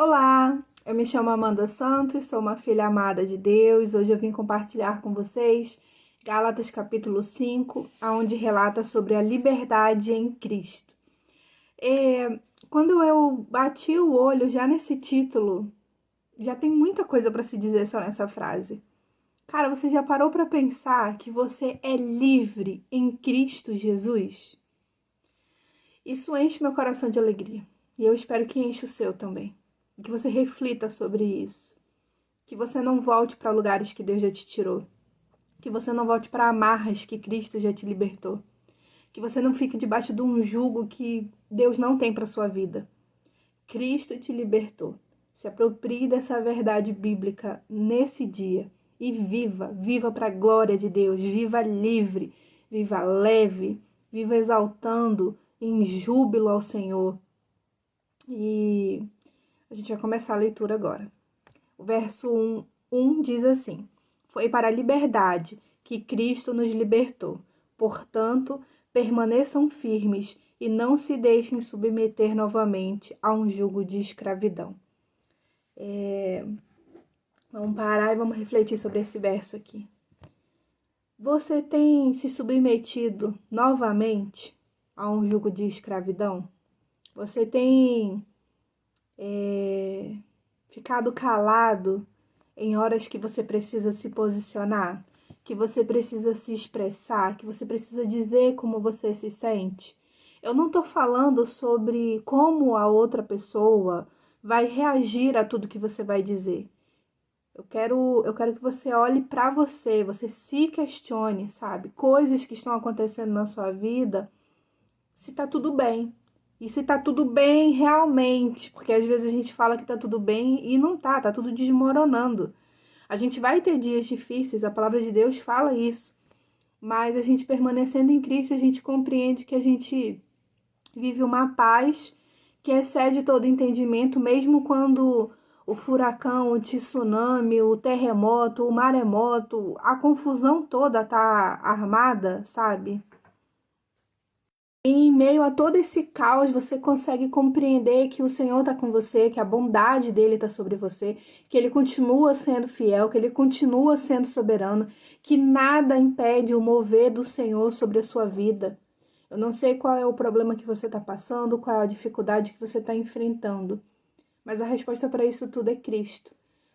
Olá, eu me chamo Amanda Santos, sou uma filha amada de Deus. Hoje eu vim compartilhar com vocês Gálatas capítulo 5, onde relata sobre a liberdade em Cristo. Quando eu bati o olho já nesse título, já tem muita coisa para se dizer só nessa frase. Cara, você já parou para pensar que você é livre em Cristo Jesus? Isso enche meu coração de alegria e eu espero que enche o seu também. E que você reflita sobre isso. Que você não volte para lugares que Deus já te tirou. Que você não volte para amarras que Cristo já te libertou. Que você não fique debaixo de um jugo que Deus não tem para sua vida. Cristo te libertou. Se aproprie dessa verdade bíblica nesse dia e viva para a glória de Deus, viva livre, viva leve, viva exaltando em júbilo ao Senhor. E a gente vai começar a leitura agora. O verso 1 diz assim: Foi para a liberdade que Cristo nos libertou. Portanto, permaneçam firmes e não se deixem submeter novamente a um jugo de escravidão. Vamos parar e vamos refletir sobre esse verso aqui. Você tem se submetido novamente a um jugo de escravidão? Você tem ficado calado em horas que você precisa se posicionar, que você precisa se expressar, que você precisa dizer como você se sente? Eu não tô falando sobre como a outra pessoa vai reagir a tudo que você vai dizer. Eu quero que você olhe para você, você se questione, sabe? Coisas que estão acontecendo na sua vida, se tá tudo bem. E se tá tudo bem realmente, porque às vezes a gente fala que tá tudo bem e não tá tudo desmoronando. A gente vai ter dias difíceis, a palavra de Deus fala isso. Mas a gente permanecendo em Cristo, a gente compreende que a gente vive uma paz que excede todo entendimento, mesmo quando o furacão, o tsunami, o terremoto, o maremoto, a confusão toda tá armada, sabe? Em meio a todo esse caos, você consegue compreender que o Senhor está com você, que a bondade dele está sobre você, que ele continua sendo fiel, que ele continua sendo soberano, que nada impede o mover do Senhor sobre a sua vida. Eu não sei qual é o problema que você está passando, qual é a dificuldade que você está enfrentando, mas a resposta para isso tudo é Cristo.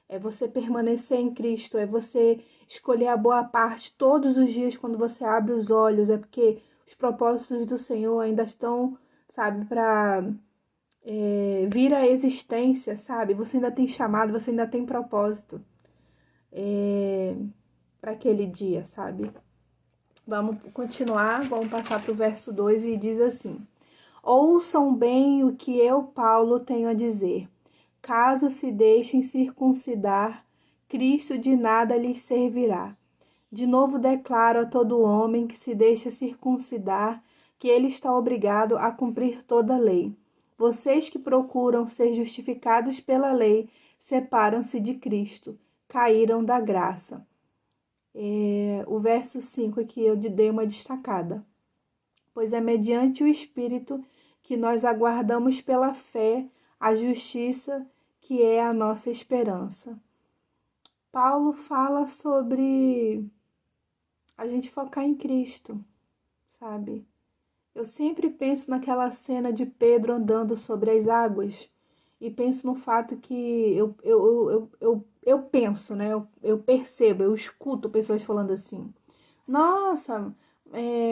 É você permanecer em Cristo, é você escolher a boa parte todos os dias quando você abre os olhos, é porque os propósitos do Senhor ainda estão, sabe, para vir à existência, sabe? Você ainda tem chamado, você ainda tem propósito para aquele dia, sabe? Vamos continuar, vamos passar para o verso 2 e diz assim: Ouçam bem o que eu, Paulo, tenho a dizer. Caso se deixem circuncidar, Cristo de nada lhes servirá. De novo declaro a todo homem que se deixa circuncidar que ele está obrigado a cumprir toda a lei. Vocês que procuram ser justificados pela lei separam-se de Cristo, caíram da graça. O verso 5 aqui eu dei uma destacada. Pois é mediante o Espírito que nós aguardamos pela fé a justiça que é a nossa esperança. Paulo fala sobre a gente focar em Cristo, sabe? Eu sempre penso naquela cena de Pedro andando sobre as águas e penso no fato que eu penso, né? Eu percebo, eu escuto pessoas falando assim: Nossa,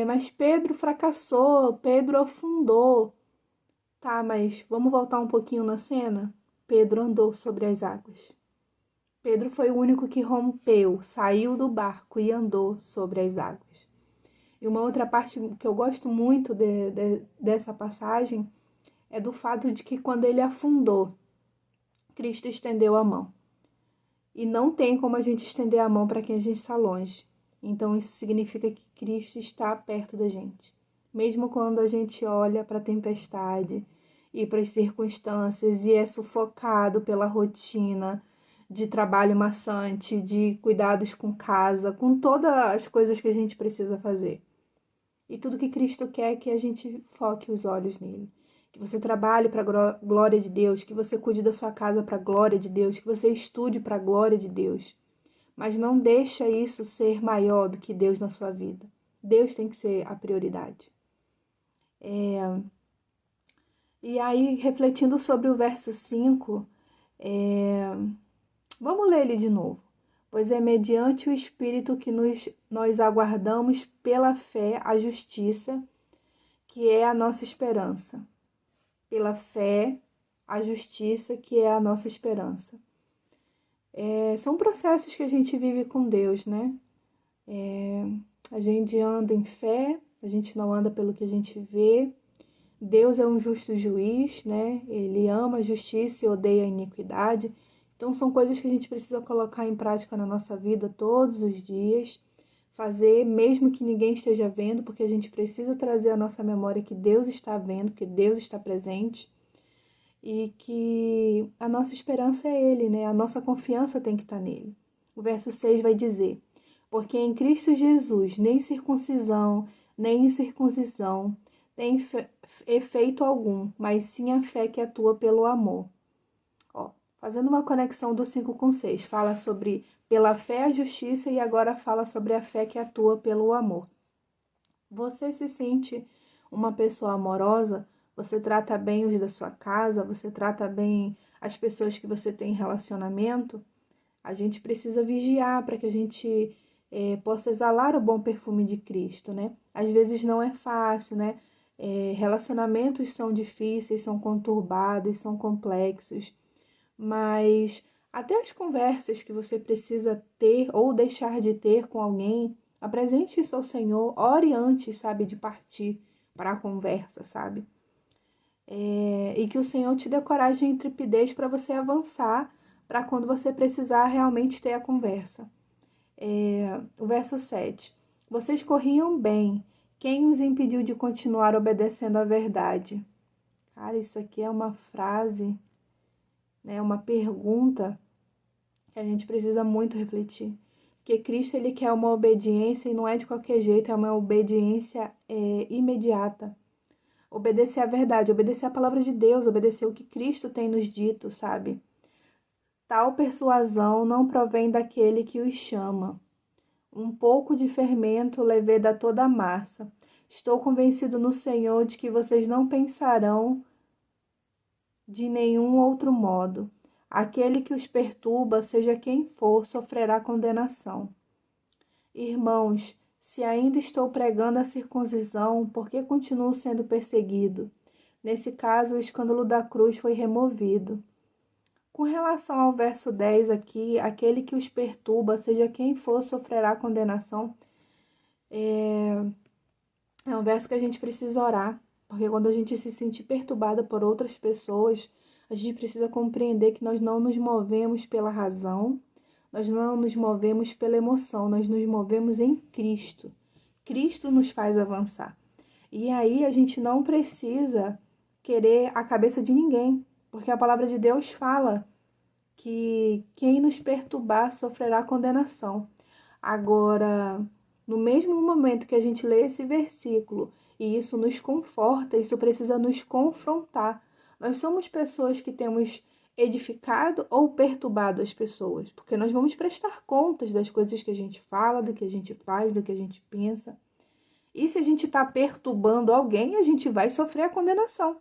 mas Pedro fracassou, Pedro afundou. Tá, mas vamos voltar um pouquinho na cena? Pedro andou sobre as águas. Pedro foi o único que rompeu, saiu do barco e andou sobre as águas. E uma outra parte que eu gosto muito dessa passagem é do fato de que quando ele afundou, Cristo estendeu a mão. E não tem como a gente estender a mão para quem a gente está longe. Então isso significa que Cristo está perto da gente. Mesmo quando a gente olha para a tempestade e para as circunstâncias e é sufocado pela rotina de trabalho maçante, de cuidados com casa, com todas as coisas que a gente precisa fazer. E tudo que Cristo quer é que a gente foque os olhos nele, que você trabalhe para a glória de Deus, que você cuide da sua casa para a glória de Deus, que você estude para a glória de Deus. Mas não deixa isso ser maior do que Deus na sua vida. Deus tem que ser a prioridade. E aí, refletindo sobre o verso 5, vamos ler ele de novo. Pois é mediante o Espírito que nós aguardamos pela fé a justiça, que é a nossa esperança. Pela fé, a justiça, que é a nossa esperança. São processos que a gente vive com Deus, né? A gente anda em fé, a gente não anda pelo que a gente vê. Deus é um justo juiz, né? Ele ama a justiça e odeia a iniquidade. Então, são coisas que a gente precisa colocar em prática na nossa vida todos os dias. Fazer, mesmo que ninguém esteja vendo, porque a gente precisa trazer à nossa memória que Deus está vendo, que Deus está presente. E que a nossa esperança é Ele, né? A nossa confiança tem que estar nele. O verso 6 vai dizer: porque em Cristo Jesus nem circuncisão, nem incircuncisão tem efeito algum, mas sim a fé que atua pelo amor. Fazendo uma conexão do 5 com 6, fala sobre pela fé a justiça e agora fala sobre a fé que atua pelo amor. Você se sente uma pessoa amorosa? Você trata bem os da sua casa? Você trata bem as pessoas que você tem relacionamento? A gente precisa vigiar para que a gente possa exalar o bom perfume de Cristo, né? Às vezes não é fácil, né? Relacionamentos são difíceis, são conturbados, são complexos, mas até as conversas que você precisa ter ou deixar de ter com alguém, apresente isso ao Senhor, ore antes, sabe, de partir para a conversa, sabe? E que o Senhor te dê coragem e intrepidez para você avançar, para quando você precisar realmente ter a conversa. O verso 7. Vocês corriam bem. Quem os impediu de continuar obedecendo à verdade? Cara, isso aqui é uma frase, né, uma pergunta que a gente precisa muito refletir. Porque Cristo, ele quer uma obediência e não é de qualquer jeito, é uma obediência imediata. Obedecer à verdade, obedecer à palavra de Deus, obedecer o que Cristo tem nos dito, sabe? Tal persuasão não provém daquele que os chama. Um pouco de fermento leveda toda a massa. Estou convencido no Senhor de que vocês não pensarão de nenhum outro modo. Aquele que os perturba, seja quem for, sofrerá condenação. Irmãos, se ainda estou pregando a circuncisão, por que continuo sendo perseguido? Nesse caso, o escândalo da cruz foi removido. Com relação ao verso 10 aqui, aquele que os perturba, seja quem for, sofrerá condenação. É um verso que a gente precisa orar, porque quando a gente se sente perturbada por outras pessoas, a gente precisa compreender que nós não nos movemos pela razão, nós não nos movemos pela emoção, nós nos movemos em Cristo. Cristo nos faz avançar. E aí a gente não precisa querer a cabeça de ninguém, porque a palavra de Deus fala que quem nos perturbar sofrerá condenação. Agora, no mesmo momento que a gente lê esse versículo e isso nos conforta, isso precisa nos confrontar. Nós somos pessoas que temos edificado ou perturbado as pessoas, porque nós vamos prestar contas das coisas que a gente fala, do que a gente faz, do que a gente pensa. E se a gente está perturbando alguém, a gente vai sofrer a condenação,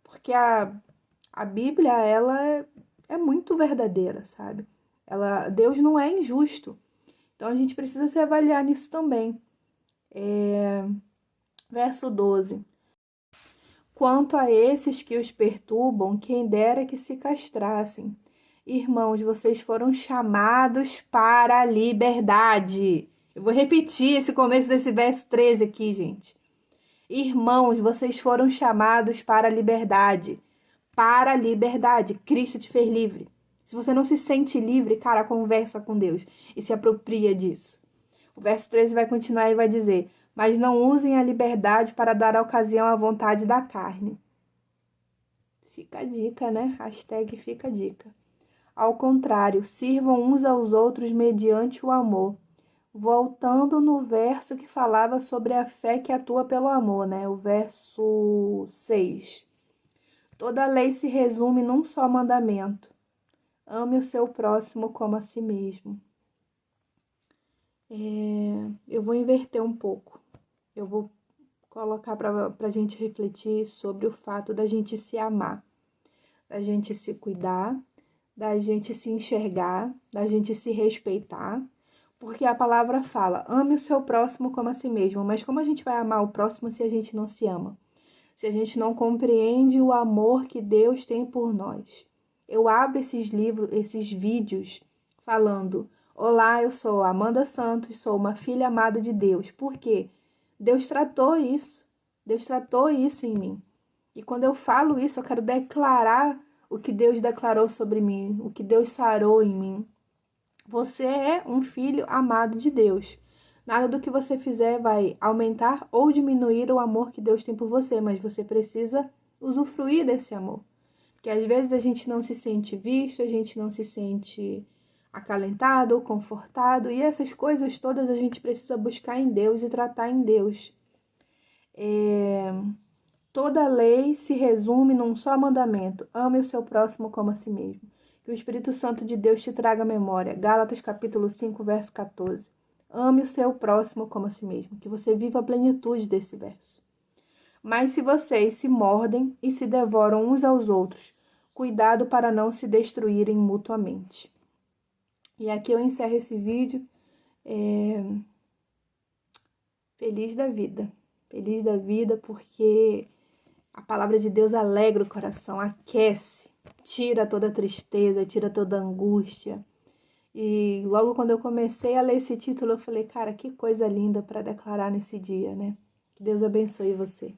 porque a Bíblia, ela é muito verdadeira, sabe? Deus não é injusto. Então, a gente precisa se avaliar nisso também. Verso 12. Quanto a esses que os perturbam, quem dera que se castrassem. Irmãos, vocês foram chamados para a liberdade. Eu vou repetir esse começo desse verso 13 aqui, gente. Irmãos, vocês foram chamados para a liberdade. Para a liberdade. Cristo te fez livre. Se você não se sente livre, cara, conversa com Deus e se apropria disso. O verso 13 vai continuar e vai dizer: mas não usem a liberdade para dar ocasião à vontade da carne. Fica a dica, né? Hashtag fica a dica. Ao contrário, sirvam uns aos outros mediante o amor. Voltando no verso que falava sobre a fé que atua pelo amor, né? O verso 6. Toda lei se resume num só mandamento: ame o seu próximo como a si mesmo. Eu vou inverter um pouco. Eu vou colocar para a gente refletir sobre o fato da gente se amar, da gente se cuidar, da gente se enxergar, da gente se respeitar, porque a palavra fala: ame o seu próximo como a si mesmo. Mas como a gente vai amar o próximo se a gente não se ama? Se a gente não compreende o amor que Deus tem por nós? Eu abro esses livros, esses vídeos falando: olá, eu sou Amanda Santos, sou uma filha amada de Deus. Por quê? Deus tratou isso. Deus tratou isso em mim. E quando eu falo isso, eu quero declarar o que Deus declarou sobre mim, o que Deus sarou em mim. Você é um filho amado de Deus. Nada do que você fizer vai aumentar ou diminuir o amor que Deus tem por você, mas você precisa usufruir desse amor. Porque às vezes a gente não se sente visto, a gente não se sente acalentado ou confortado, e essas coisas todas a gente precisa buscar em Deus e tratar em Deus. Toda lei se resume num só mandamento: ame o seu próximo como a si mesmo. Que o Espírito Santo de Deus te traga à memória. Gálatas capítulo 5, verso 14. Ame o seu próximo como a si mesmo. Que você viva a plenitude desse verso. Mas se vocês se mordem e se devoram uns aos outros, cuidado para não se destruírem mutuamente. E aqui eu encerro esse vídeo. Feliz da vida. Feliz da vida porque a palavra de Deus alegra o coração, aquece, tira toda a tristeza, tira toda a angústia. E logo quando eu comecei a ler esse título, eu falei, cara, que coisa linda para declarar nesse dia, né? Que Deus abençoe você.